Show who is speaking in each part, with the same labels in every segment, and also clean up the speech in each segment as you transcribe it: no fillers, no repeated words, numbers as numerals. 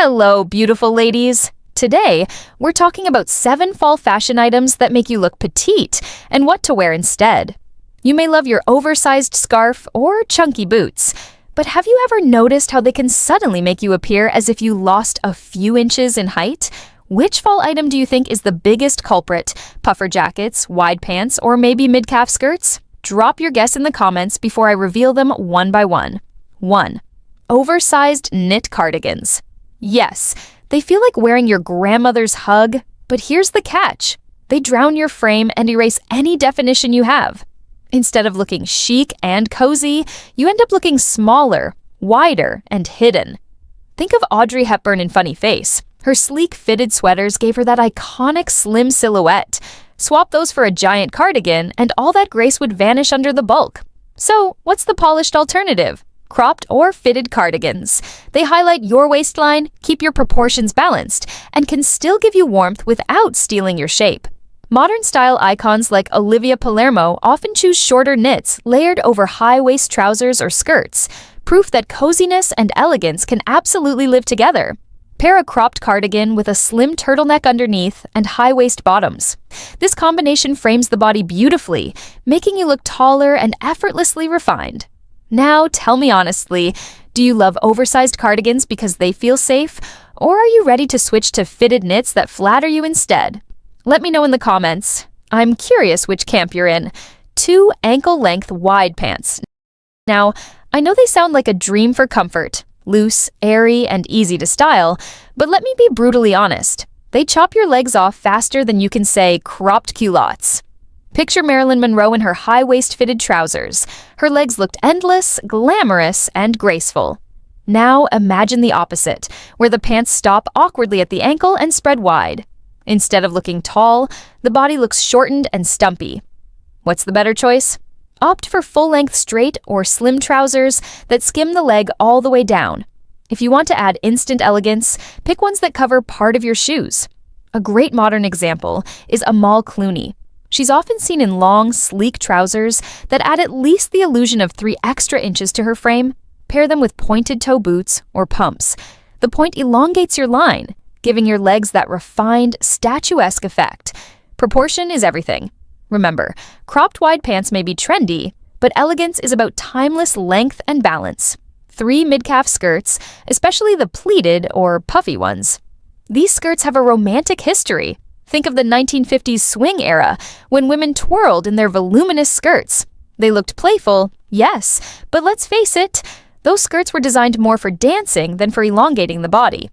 Speaker 1: Hello, beautiful ladies. Today, we're talking about 7 fall fashion items that make you look petite and what to wear instead. You may love your oversized scarf or chunky boots, but have you ever noticed how they can suddenly make you appear as if you lost a few inches in height? Which fall item do you think is the biggest culprit? Puffer jackets, wide pants, or maybe mid-calf skirts? Drop your guess in the comments before I reveal them one by one. 1. Oversized knit cardigans. Yes, they feel like wearing your grandmother's hug, but here's the catch. They drown your frame and erase any definition you have. Instead of looking chic and cozy, you end up looking smaller, wider, and hidden. Think of Audrey Hepburn in Funny Face. Her sleek fitted sweaters gave her that iconic slim silhouette. Swap those for a giant cardigan, and all that grace would vanish under the bulk. So, what's the polished alternative? Cropped or fitted cardigans. They highlight your waistline, keep your proportions balanced, and can still give you warmth without stealing your shape. Modern style icons like Olivia Palermo often choose shorter knits layered over high-waist trousers or skirts, proof that coziness and elegance can absolutely live together. Pair a cropped cardigan with a slim turtleneck underneath and high-waist bottoms. This combination frames the body beautifully, making you look taller and effortlessly refined. Now, tell me honestly, do you love oversized cardigans because they feel safe, or are you ready to switch to fitted knits that flatter you instead? Let me know in the comments. I'm curious which camp you're in. 2 ankle-length wide pants. Now, I know they sound like a dream for comfort, loose, airy, and easy to style, but let me be brutally honest. They chop your legs off faster than you can say cropped culottes. Picture Marilyn Monroe in her high-waist fitted trousers. Her legs looked endless, glamorous, and graceful. Now imagine the opposite, where the pants stop awkwardly at the ankle and spread wide. Instead of looking tall, the body looks shortened and stumpy. What's the better choice? Opt for full-length straight or slim trousers that skim the leg all the way down. If you want to add instant elegance, pick ones that cover part of your shoes. A great modern example is Amal Clooney. She's often seen in long, sleek trousers that add at least the illusion of 3 extra inches to her frame. Pair them with pointed toe boots or pumps. The point elongates your line, giving your legs that refined, statuesque effect. Proportion is everything. Remember, cropped wide pants may be trendy, but elegance is about timeless length and balance. 3 mid-calf skirts, especially the pleated or puffy ones. These skirts have a romantic history. Think of the 1950s swing era, when women twirled in their voluminous skirts. They looked playful, yes, but let's face it, those skirts were designed more for dancing than for elongating the body.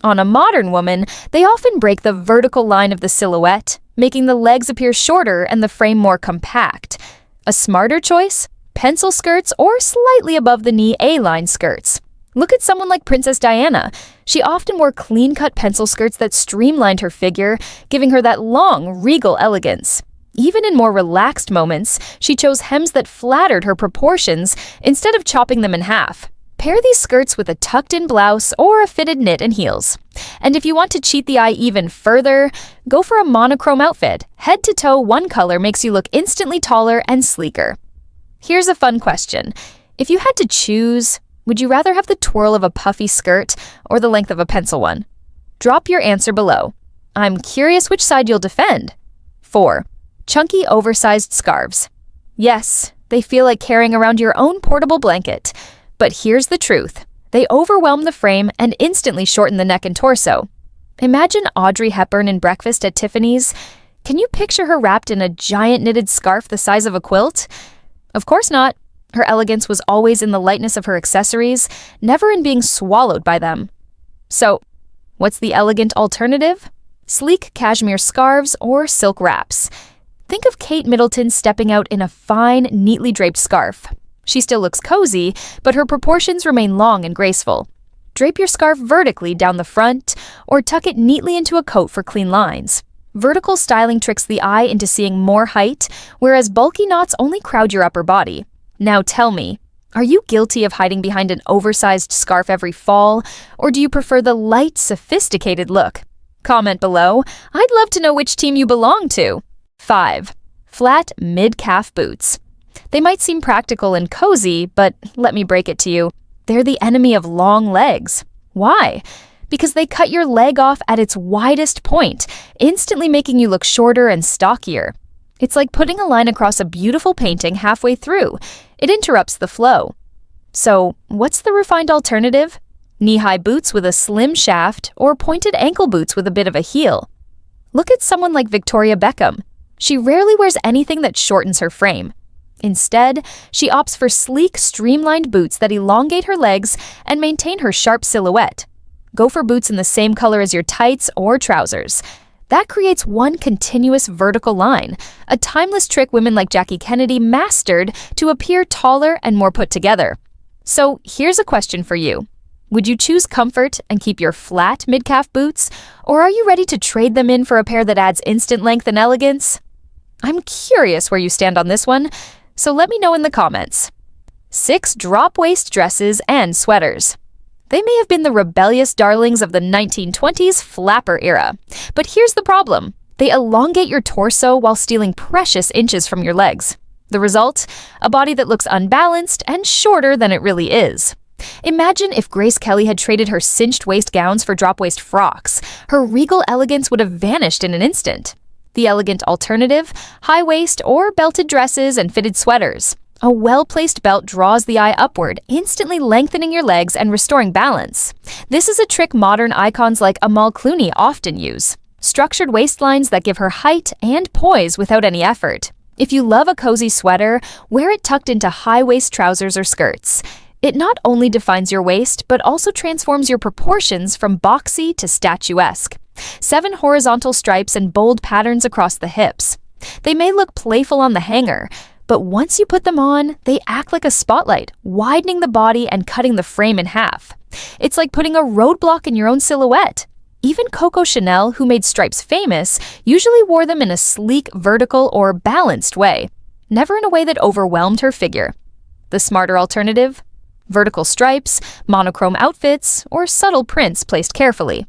Speaker 1: On a modern woman, they often break the vertical line of the silhouette, making the legs appear shorter and the frame more compact. A smarter choice? Pencil skirts or slightly above the knee A-line skirts. Look at someone like Princess Diana. She often wore clean-cut pencil skirts that streamlined her figure, giving her that long, regal elegance. Even in more relaxed moments, she chose hems that flattered her proportions instead of chopping them in half. Pair these skirts with a tucked-in blouse or a fitted knit and heels. And if you want to cheat the eye even further, go for a monochrome outfit. Head to toe, one color makes you look instantly taller and sleeker. Here's a fun question. If you had to choose, would you rather have the twirl of a puffy skirt or the length of a pencil one? Drop your answer below. I'm curious which side you'll defend. 4. Chunky oversized scarves. Yes, they feel like carrying around your own portable blanket. But here's the truth. They overwhelm the frame and instantly shorten the neck and torso. Imagine Audrey Hepburn in Breakfast at Tiffany's. Can you picture her wrapped in a giant knitted scarf the size of a quilt? Of course not. Her elegance was always in the lightness of her accessories, never in being swallowed by them. So, what's the elegant alternative? Sleek cashmere scarves or silk wraps. Think of Kate Middleton stepping out in a fine, neatly draped scarf. She still looks cozy, but her proportions remain long and graceful. Drape your scarf vertically down the front, or tuck it neatly into a coat for clean lines. Vertical styling tricks the eye into seeing more height, whereas bulky knots only crowd your upper body. Now tell me, are you guilty of hiding behind an oversized scarf every fall, or do you prefer the light, sophisticated look? Comment below. I'd love to know which team you belong to. 5. Flat mid-calf boots. They might seem practical and cozy, but let me break it to you. They're the enemy of long legs. Why? because they cut your leg off at its widest point, instantly making you look shorter and stockier. It's like putting a line across a beautiful painting halfway through. It interrupts the flow. So, what's the refined alternative? Knee-high boots with a slim shaft or pointed ankle boots with a bit of a heel. Look at someone like Victoria Beckham. She rarely wears anything that shortens her frame. Instead, she opts for sleek, streamlined boots that elongate her legs and maintain her sharp silhouette. Go for boots in the same color as your tights or trousers. That creates one continuous vertical line, a timeless trick women like Jackie Kennedy mastered to appear taller and more put together. So here's a question for you. Would you choose comfort and keep your flat mid-calf boots, or are you ready to trade them in for a pair that adds instant length and elegance? I'm curious where you stand on this one, so let me know in the comments. 6 drop-waist dresses and sweaters. They may have been the rebellious darlings of the 1920s flapper era, but here's the problem. They elongate your torso while stealing precious inches from your legs. The result? A body that looks unbalanced and shorter than it really is. Imagine if Grace Kelly had traded her cinched waist gowns for drop-waist frocks. Her regal elegance would have vanished in an instant. The elegant alternative? High-waist or belted dresses and fitted sweaters. A well-placed belt draws the eye upward, instantly lengthening your legs and restoring balance. This is a trick modern icons like Amal Clooney often use. Structured waistlines that give her height and poise without any effort. If you love a cozy sweater, wear it tucked into high-waist trousers or skirts. It not only defines your waist, but also transforms your proportions from boxy to statuesque. 7 horizontal stripes and bold patterns across the hips. They may look playful on the hanger, but once you put them on, they act like a spotlight, widening the body and cutting the frame in half. It's like putting a roadblock in your own silhouette. Even Coco Chanel, who made stripes famous, usually wore them in a sleek, vertical, or balanced way, never in a way that overwhelmed her figure. The smarter alternative? Vertical stripes, monochrome outfits, or subtle prints placed carefully.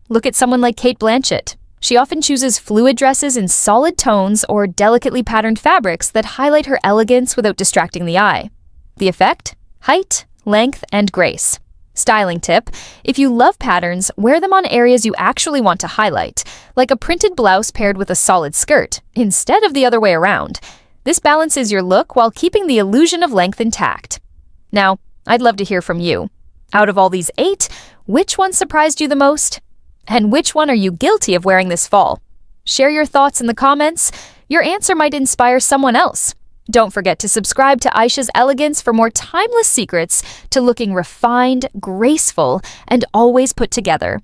Speaker 1: Look at someone like Cate Blanchett. She often chooses fluid dresses in solid tones or delicately patterned fabrics that highlight her elegance without distracting the eye. The effect? Height, length, and grace. Styling tip: if you love patterns, wear them on areas you actually want to highlight, like a printed blouse paired with a solid skirt, instead of the other way around. This balances your look while keeping the illusion of length intact. Now, I'd love to hear from you. Out of all these 8, which one surprised you the most? And which one are you guilty of wearing this fall? Share your thoughts in the comments. Your answer might inspire someone else. Don't forget to subscribe to Aisha's Elegance for more timeless secrets to looking refined, graceful, and always put together.